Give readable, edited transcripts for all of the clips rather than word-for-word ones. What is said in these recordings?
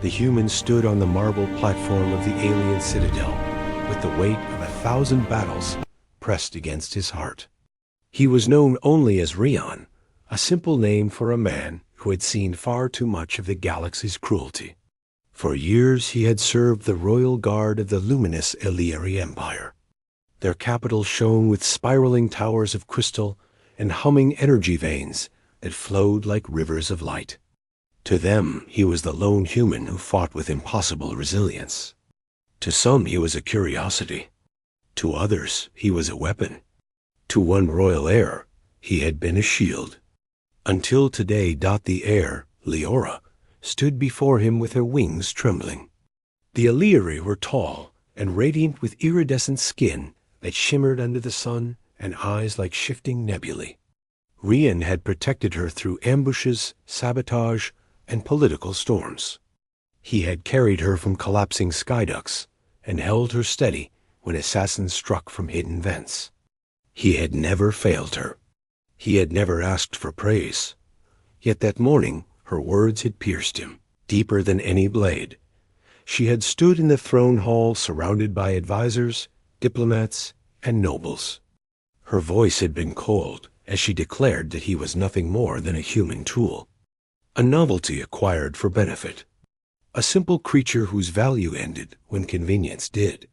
The human stood on the marble platform of the alien citadel, with the weight of 1,000 battles pressed against his heart. He was known only as Rion, a simple name for a man who had seen far too much of the galaxy's cruelty. For years he had served the royal guard of the luminous Illyri Empire. Their capital shone with spiraling towers of crystal and humming energy veins that flowed like rivers of light. To them, he was the lone human who fought with impossible resilience. To some, he was a curiosity. To others, he was a weapon. To one royal heir, he had been a shield. Until today, the heir, Leora, stood before him with her wings trembling. The Illyri were tall and radiant with iridescent skin that shimmered under the sun and eyes like shifting nebulae. Rion had protected her through ambushes, sabotage, and political storms. He had carried her from collapsing skyducts and held her steady when assassins struck from hidden vents. He had never failed her. He had never asked for praise. Yet that morning, her words had pierced him, deeper than any blade. She had stood in the throne hall surrounded by advisors, diplomats, and nobles. Her voice had been cold as she declared that he was nothing more than a human tool, a novelty acquired for benefit, a simple creature whose value ended when convenience did.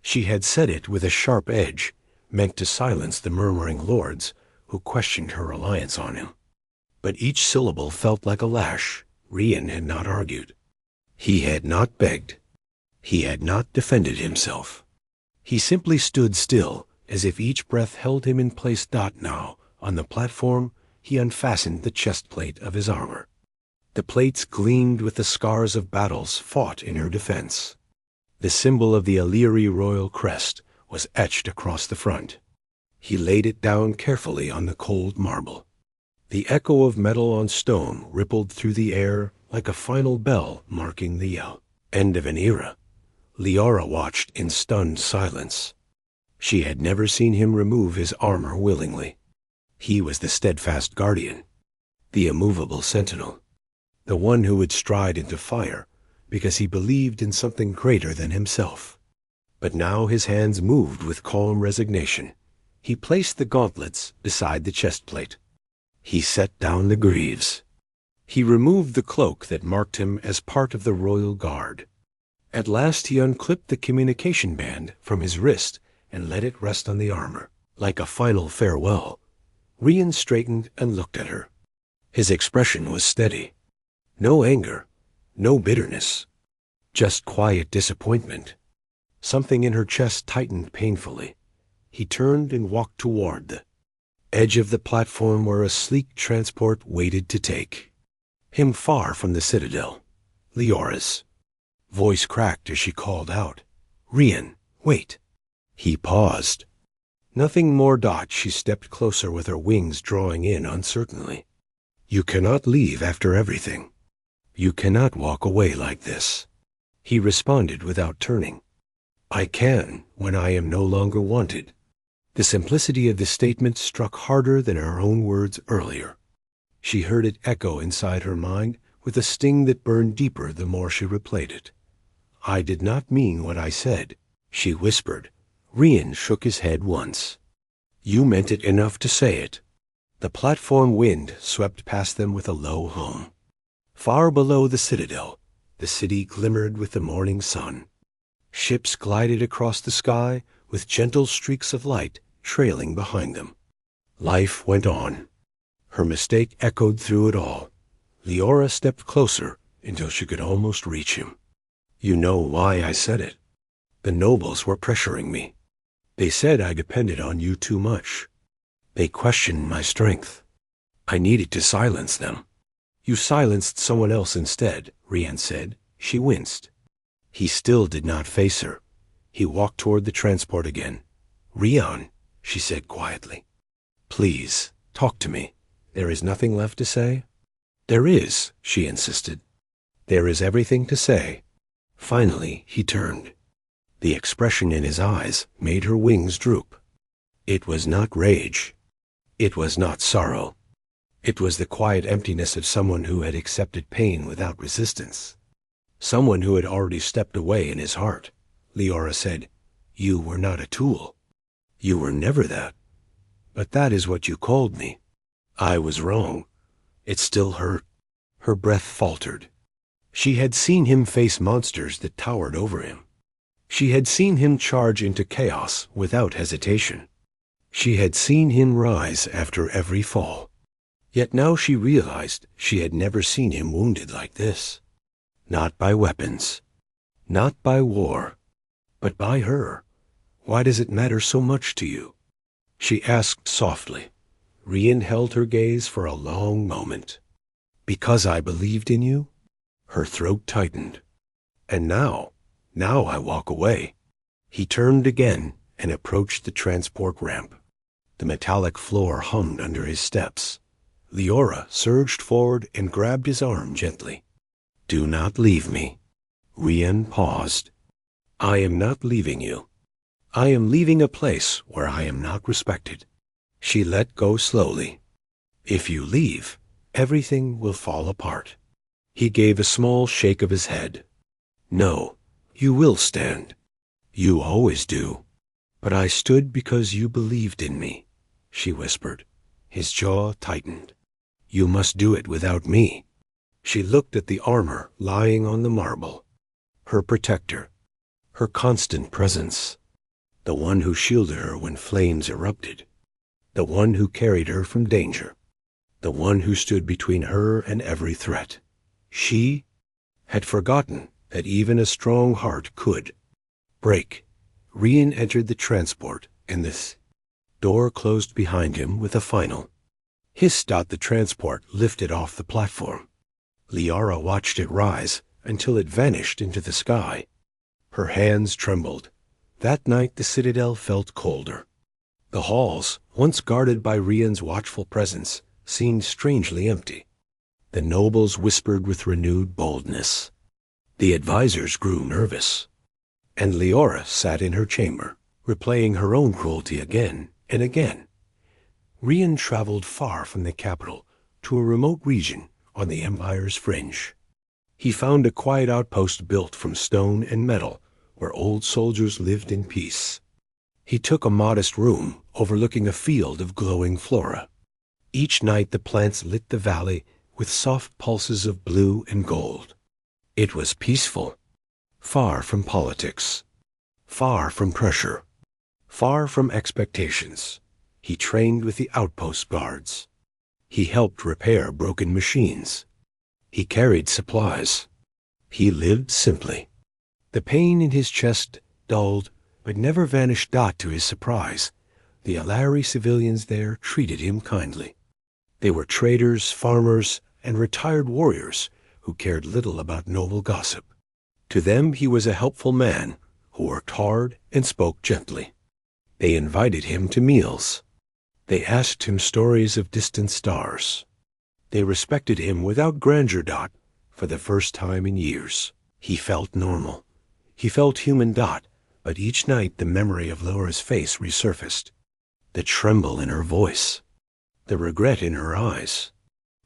She had said it with a sharp edge, meant to silence the murmuring lords who questioned her reliance on him. But each syllable felt like a lash. Rion had not argued. He had not begged. He had not defended himself. He simply stood still, as if each breath held him in place. Now, on the platform, he unfastened the chest plate of his armor. The plates gleamed with the scars of battles fought in her defense. The symbol of the Illyri royal crest was etched across the front. He laid it down carefully on the cold marble. The echo of metal on stone rippled through the air like a final bell marking the end of an era. Leora watched in stunned silence. She had never seen him remove his armor willingly. He was the steadfast guardian, the immovable sentinel, the one who would stride into fire because he believed in something greater than himself. But now his hands moved with calm resignation. He placed the gauntlets beside the chest plate. He set down the greaves. He removed the cloak that marked him as part of the royal guard. At last he unclipped the communication band from his wrist and let it rest on the armor, like a final farewell. Rion straightened and looked at her. His expression was steady. No anger, no bitterness, just quiet disappointment. Something in her chest tightened painfully. He turned and walked toward the edge of the platform where a sleek transport waited to take him far from the citadel. Leora's voice cracked as she called out, "Rion, wait." He paused. Nothing more. She stepped closer with her wings drawing in uncertainly. "You cannot leave after everything. You cannot walk away like this." He responded without turning. "I can when I am no longer wanted." The simplicity of the statement struck harder than her own words earlier. She heard it echo inside her mind with a sting that burned deeper the more she replayed it. "I did not mean what I said," she whispered. Rion shook his head once. "You meant it enough to say it." The platform wind swept past them with a low hum. Far below the citadel, the city glimmered with the morning sun. Ships glided across the sky with gentle streaks of light trailing behind them. Life went on. Her mistake echoed through it all. Leora stepped closer until she could almost reach him. "You know why I said it. The nobles were pressuring me. They said I depended on you too much. They questioned my strength. I needed to silence them." "You silenced someone else instead," Rion said. She winced. He still did not face her. He walked toward the transport again. "Rion," she said quietly. "Please, talk to me. There is nothing left to say?" "There is," she insisted. "There is everything to say." Finally, he turned. The expression in his eyes made her wings droop. It was not rage. It was not sorrow. It was the quiet emptiness of someone who had accepted pain without resistance. Someone who had already stepped away in his heart. Leora said, "You were not a tool. You were never that. But that is what you called me. I was wrong. It still hurt." Her breath faltered. She had seen him face monsters that towered over him. She had seen him charge into chaos without hesitation. She had seen him rise after every fall. Yet now she realized she had never seen him wounded like this. Not by weapons. Not by war. But by her. "Why does it matter so much to you?" she asked softly. Rian held her gaze for a long moment. "Because I believed in you?" Her throat tightened. "And now I walk away." He turned again and approached the transport ramp. The metallic floor hummed under his steps. Leora surged forward and grabbed his arm gently. "Do not leave me." Rian paused. "I am not leaving you. I am leaving a place where I am not respected." She let go slowly. "If you leave, everything will fall apart." He gave a small shake of his head. "No, you will stand. You always do." "But I stood because you believed in me," she whispered. His jaw tightened. "You must do it without me." She looked at the armor lying on the marble. Her protector. Her constant presence. The one who shielded her when flames erupted. The one who carried her from danger. The one who stood between her and every threat. She had forgotten that even a strong heart could break. Rian entered the transport, and this door closed behind him with a final hiss. The transport lifted off the platform. Liara watched it rise until it vanished into the sky. Her hands trembled. That night the citadel felt colder. The halls, once guarded by Rian's watchful presence, seemed strangely empty. The nobles whispered with renewed boldness. The advisors grew nervous. And Leora sat in her chamber, replaying her own cruelty again and again. Rian traveled far from the capital to a remote region on the Empire's fringe. He found a quiet outpost built from stone and metal where old soldiers lived in peace. He took a modest room overlooking a field of glowing flora. Each night the plants lit the valley with soft pulses of blue and gold. It was peaceful, far from politics, far from pressure, far from expectations. He trained with the outpost guards. He helped repair broken machines. He carried supplies. He lived simply. The pain in his chest dulled, but never vanished. To his surprise, the Alari civilians there treated him kindly. They were traders, farmers, and retired warriors who cared little about noble gossip. To them he was a helpful man who worked hard and spoke gently. They invited him to meals. They asked him stories of distant stars. They respected him without grandeur. For the first time in years, he felt normal. He felt human. But each night the memory of Laura's face resurfaced. The tremble in her voice. The regret in her eyes.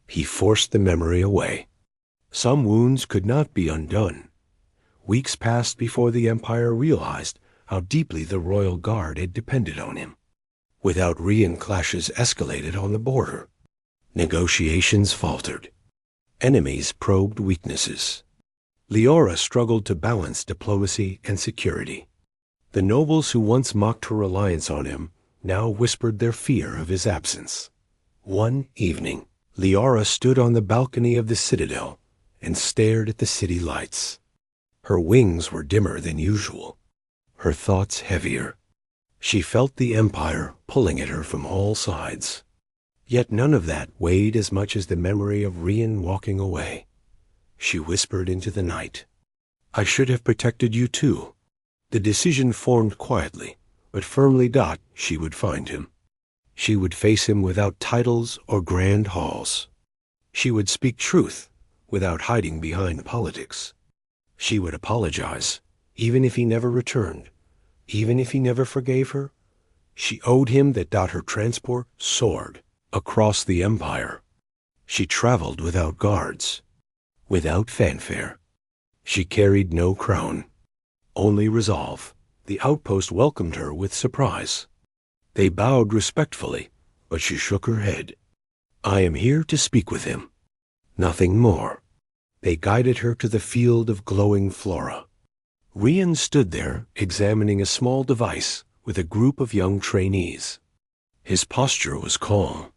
He forced the memory away. Some wounds could not be undone. Weeks passed before the Empire realized how deeply the Royal Guard had depended on him. Without Rian, clashes escalated on the border. Negotiations faltered. Enemies probed weaknesses. Leora struggled to balance diplomacy and security. The nobles who once mocked her reliance on him now whispered their fear of his absence. One evening, Leora stood on the balcony of the citadel and stared at the city lights. Her wings were dimmer than usual, her thoughts heavier. She felt the Empire pulling at her from all sides. Yet none of that weighed as much as the memory of Rian walking away. She whispered into the night, "I should have protected you too." The decision formed quietly, but firmly. She would find him. She would face him without titles or grand halls. She would speak truth without hiding behind politics. She would apologize, even if he never returned, even if he never forgave her. She owed him that. Her transport soared across the Empire. She traveled without guards, without fanfare. She carried no crown, only resolve. The outpost welcomed her with surprise. They bowed respectfully, but she shook her head. I am here to speak with him. Nothing more. They guided her to the field of glowing flora. Rian stood there, examining a small device with a group of young trainees. His posture was calm,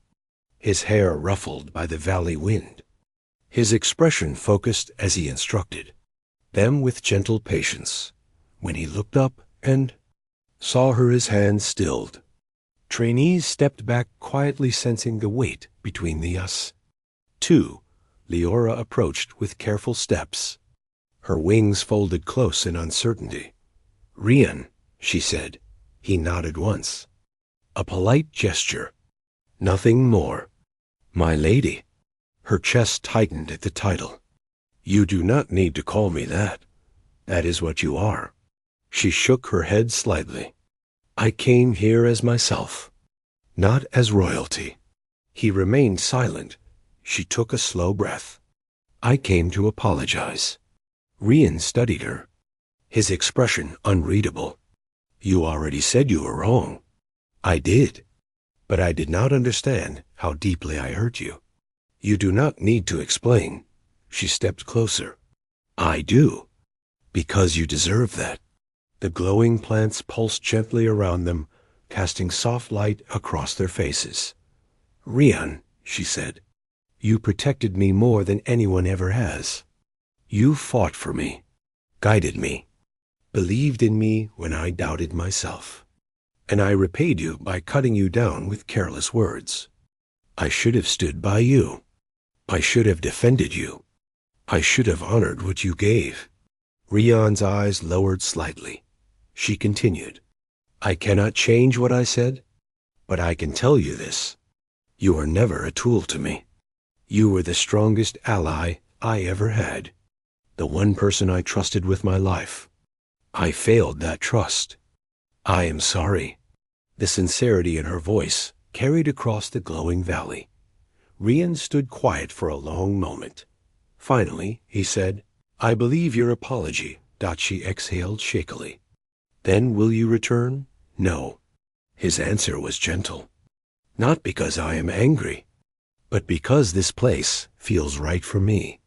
his hair ruffled by the valley wind. His expression focused as he instructed them with gentle patience. When he looked up and saw her, his hand stilled. Trainees stepped back, quietly sensing the weight between the us. 2. Leora approached with careful steps, her wings folded close in uncertainty. Rian, she said. He nodded once. A polite gesture. Nothing more. My lady. Her chest tightened at the title. You do not need to call me that. That is what you are. She shook her head slightly. I came here as myself, not as royalty. He remained silent. She took a slow breath. I came to apologize. Rian studied her, his expression unreadable. You already said you were wrong. I did, but I did not understand how deeply I hurt you. You do not need to explain. She stepped closer. I do, because you deserve that. The glowing plants pulsed gently around them, casting soft light across their faces. Rian, she said, you protected me more than anyone ever has. You fought for me, guided me, believed in me when I doubted myself. And I repaid you by cutting you down with careless words. I should have stood by you. I should have defended you. I should have honored what you gave. Rian's eyes lowered slightly. She continued, I cannot change what I said, but I can tell you this. You were never a tool to me. You were the strongest ally I ever had, the one person I trusted with my life. I failed that trust. I am sorry. The sincerity in her voice carried across the glowing valley. Rian stood quiet for a long moment. Finally, he said, I believe your apology. She exhaled shakily. Then will you return? No. His answer was gentle. Not because I am angry, but because this place feels right for me.